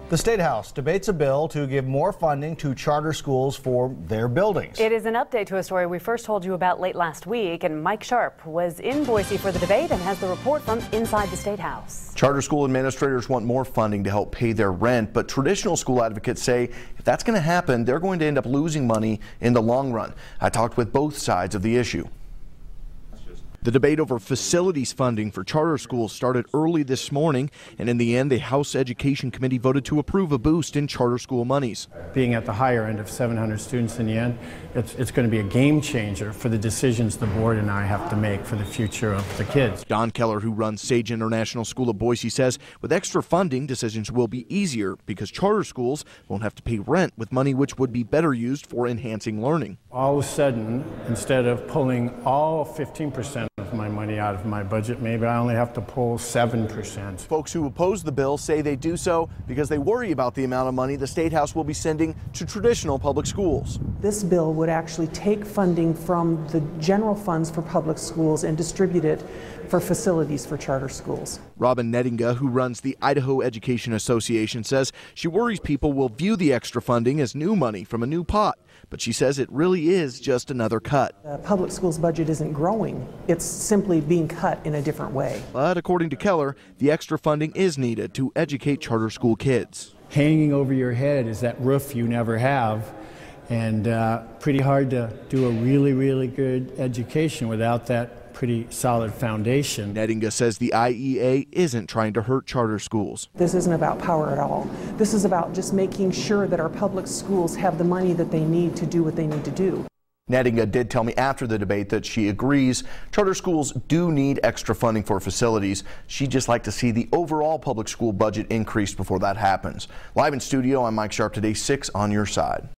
The State House debates a bill to give more funding to charter schools for their buildings. It is an update to a story we first told you about late last week, and Mike Sharp was in Boise for the debate and has the report from inside the State House. Charter school administrators want more funding to help pay their rent, but traditional school advocates say if that's going to happen, they're going to end up losing money in the long run. I talked with both sides of the issue. The debate over facilities funding for charter schools started early this morning, and in the end, the House Education Committee voted to approve a boost in charter school monies. Being at the higher end of 700 students in the end, it's going to be a game changer for the decisions the board and I have to make for the future of the kids. Don Keller, who runs Sage International School of Boise, says with extra funding, decisions will be easier because charter schools won't have to pay rent with money which would be better used for enhancing learning. All of a sudden, instead of pulling all 15% of my money out of my budget, maybe I only have to pull 7%. Folks who oppose the bill say they do so because they worry about the amount of money the State House will be sending to traditional public schools. This bill would actually take funding from the general funds for public schools and distribute it for facilities for charter schools. Robin Nettinga, who runs the Idaho Education Association, says she worries people will view the extra funding as new money from a new pot, but she says it really is just another cut. The public schools budget isn't growing, it's simply being cut in a different way. But according to Keller, the extra funding is needed to educate charter school kids. Hanging over your head is that roof you never have, and pretty hard to do a really good education without that pretty solid foundation. Nettinga says the IEA isn't trying to hurt charter schools. This isn't about power at all. This is about just making sure that our public schools have the money that they need to do what they need to do. Nettinga did tell me after the debate that she agrees charter schools do need extra funding for facilities. She'd just like to see the overall public school budget increased before that happens. Live in studio, I'm Mike Sharp, today 6 on your side.